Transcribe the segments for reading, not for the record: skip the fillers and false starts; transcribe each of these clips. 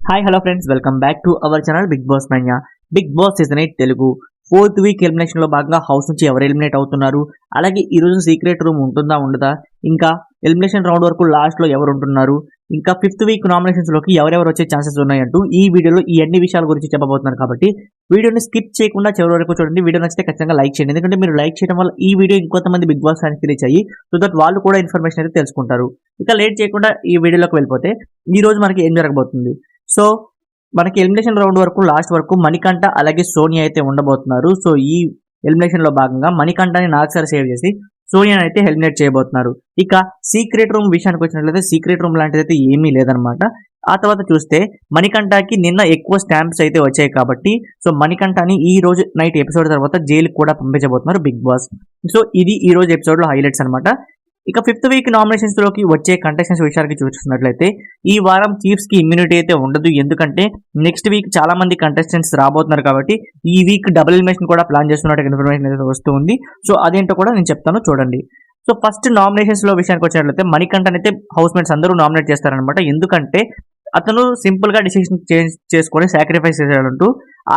Hi hello friends, welcome back to our channel Bigg Boss Manya. Bigg Boss season 8 Telugu 4th week elimination లో భాగంగా house నుంచి ఎవరు eliminate అవుతున్నారు, అలాగే ఈ రోజు సీక్రెట్ రూమ్ ఉంటుందా ఉండదా, ఇంకా ఎలిమినేషన్ రౌండ్ వరకు లాస్ట్ లో ఎవరు ఉంటున్నారు, ఇంకా 5th వీక్ నామినేషన్స్ లోకి ఎవరెవరు వచ్చే ఛాన్సెస్ ఉన్నాయంటూ ఈ వీడియోలో ఈ అన్ని విషయాల గురించి చెప్పబోతున్నారు. కాబట్టి వీడియోని స్కిప్ చేయకుండా చివరి వరకు చూడండి. వీడియో నచ్చితే ఖచ్చితంగా లైక్ చేయండి, ఎందుకంటే మీరు లైక్ చేయడం వల్ల ఈ వీడియో ఇంకొంతమంది బిగ్ బాస్ ఫ్యాన్స్ రీచ్ అయ్యి సో దట్ వాళ్ళు కూడా ఇన్ఫర్మేషన్ అయితే తెలుసుకుంటారు. ఇక లేట్ చేయకుండా ఈ వీడియోలోకి వెళ్ళిపోతే ఈ రోజు మనకి ఏం జరగబోతుంది. సో మనకి ఎలిమినేషన్ రౌండ్ వరకు లాస్ట్ వరకు మణికంఠ అలాగే సోనియా అయితే ఉండబోతున్నారు. సో ఈ ఎలిమినేషన్ లో భాగంగా మణికంఠని నాగసారి సేవ్ చేసి సోనియాని అయితే ఎలిమినేట్ చేయబోతున్నారు. ఇక సీక్రెట్ రూమ్ విషయానికి వచ్చినట్లయితే సీక్రెట్ రూమ్ లాంటిది అయితే ఏమీ లేదనమాట. ఆ తర్వాత చూస్తే మణికంఠకి నిన్న ఎక్కువ స్టాంప్స్ అయితే వచ్చాయి కాబట్టి సో మణికంఠని ఈ రోజు నైట్ ఎపిసోడ్ తర్వాత జైలుకి కూడా పంపించబోతున్నారు బిగ్ బాస్. సో ఇది ఈ రోజు ఎపిసోడ్ లో హైలైట్స్ అనమాట. ఇక 5th వీక్ నామినేషన్స్ లోకి వచ్చే కంటెస్టెంట్స్ విషయానికి చూస్తున్నట్లయితే ఈ వారం చీఫ్స్ కి ఇమ్యూనిటీ అయితే ఉండదు, ఎందుకంటే నెక్స్ట్ వీక్ చాలా మంది కంటెస్టెంట్స్ రాబోతున్నారు కాబట్టి ఈ వీక్ డబుల్ ఎలిమినేషన్ కూడా ప్లాన్ చేస్తున్నట్టు ఇన్ఫర్మేషన్ అయితే వస్తుంది. సో అదేంటో కూడా నేను చెప్తాను చూడండి. సో ఫస్ట్ నామినేషన్స్ లో విషయానికి వచ్చినట్లయితే మణికంఠన్ అయితే హౌస్ మేట్స్ అందరూ నామినేట్ చేస్తారనమాట, ఎందుకంటే అతను సింపుల్ గా డిసిషన్ చేంజ్ చేసుకొని సాక్రిఫైస్ చేశాడంటూ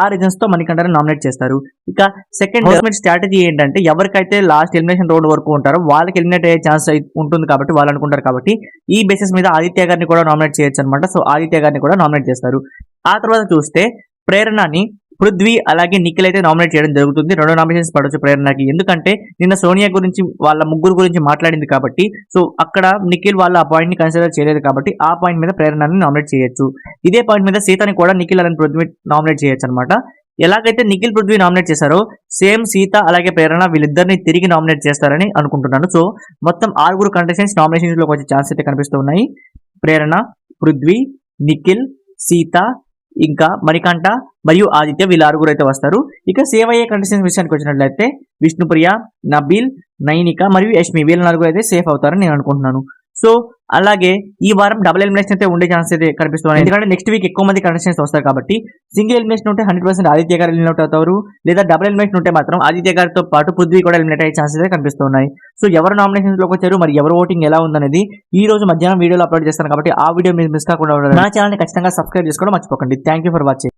ఆ రీజన్స్ తో మణికంఠని నామినేట్ చేస్తారు. ఇక సెకండ్ హౌస్మేట్ స్ట్రాటజీ ఏంటంటే ఎవరికైతే లాస్ట్ ఎలిమినేషన్ రౌండ్ వరకు ఉంటారో వాళ్ళకి ఎలిమినేట్ అయ్యే ఛాన్స్ ఉంటుంది కాబట్టి వాళ్ళు అనుకుంటారు కాబట్టి ఈ బేసిస్ మీద ఆదిత్య గారిని కూడా నామినేట్ చేయొచ్చు అనమాట. సో ఆదిత్య గారిని కూడా నామినేట్ చేస్తారు. ఆ తర్వాత చూస్తే ప్రేరణని పృథ్వీ అలాగే నిఖిల్ అయితే నామినేట్ చేయడం జరుగుతుంది. 2 నామినేషన్స్ పడవచ్చు ప్రేరణకి, ఎందుకంటే నిన్న సోనియా గురించి వాళ్ళ ముగ్గురు గురించి మాట్లాడింది కాబట్టి సో అక్కడ నిఖిల్ వాళ్ళ ఆ పాయింట్ ని కన్సిడర్ చేయలేదు కాబట్టి ఆ పాయింట్ మీద ప్రేరణని నామినేట్ చేయొచ్చు. ఇదే పాయింట్ మీద సీతని కూడా నిఖిల్ అలాగే పృథ్వీ నామినేట్ చేయొచ్చు అనమాట. ఎలాగైతే నిఖిల్ పృథ్వీ నామినేట్ చేశారో సేమ్ సీత అలాగే ప్రేరణ వీళ్ళిద్దరిని తిరిగి నామినేట్ చేస్తారని అనుకుంటున్నాను. సో మొత్తం 6 కంటెస్టెంట్స్ నామినేషన్స్ లోకి వచ్చే ఛాన్స్ అయితే కనిపిస్తున్నాయి. ప్రేరణ, పృథ్వీ, నిఖిల్, సీత, ఇంకా మణికంఠ మరియు ఆదిత్య వీళ్ళ 6 అయితే వస్తారు. ఇక సేవ్ అయ్యే కంటెస్టెంట్స్ విషయానికి వచ్చినట్లయితే విష్ణుప్రియ, నబీల్, నైనిక మరియు యష్మి వీళ్ళ 4 అయితే సేఫ్ అవుతారని నేను అనుకుంటున్నాను. సో అలాగే ఈ వారం డబుల్ ఎలిమినేషన్ అయితే ఉండే ఛాన్స్ అయితే కనిపిస్తున్నాయి, ఎందుకంటే నెక్స్ట్ వీక్ ఎక్కువ మంది కంటెస్టెంట్స్ వస్తారు కాబట్టి. సింగిల్ ఎలిమినేషన్ ఉంటే 100% ఆదిత్య గారు ఎలిమినేట్ అవుతారు, లేదా డబుల్ ఎలిమినేషన్ ఉంటే మాత్రం ఆదిత్య గారితో పాటు పృథ్వీ కూడా ఎలిమినేట్ అయ్యే ఛాన్సెస్ అయితే కనిపిస్తున్నాయి. సో ఎవరు నామినేషన్స్ లోకి వచ్చారు, మరి ఎవరు ఓటింగ్ ఎలా ఉందనేది ఈ రోజు మధ్యాహ్నం వీడియోలో అప్లోడ్ చేస్తాను కాబట్టి ఆ వీడియో మీరు మిస్ కాకుండా నా ఛానల్ ని ఖచ్చితంగా సబ్స్క్రైబ్ చేసుకోవడం మర్చిపోకండి. Thank you for watching.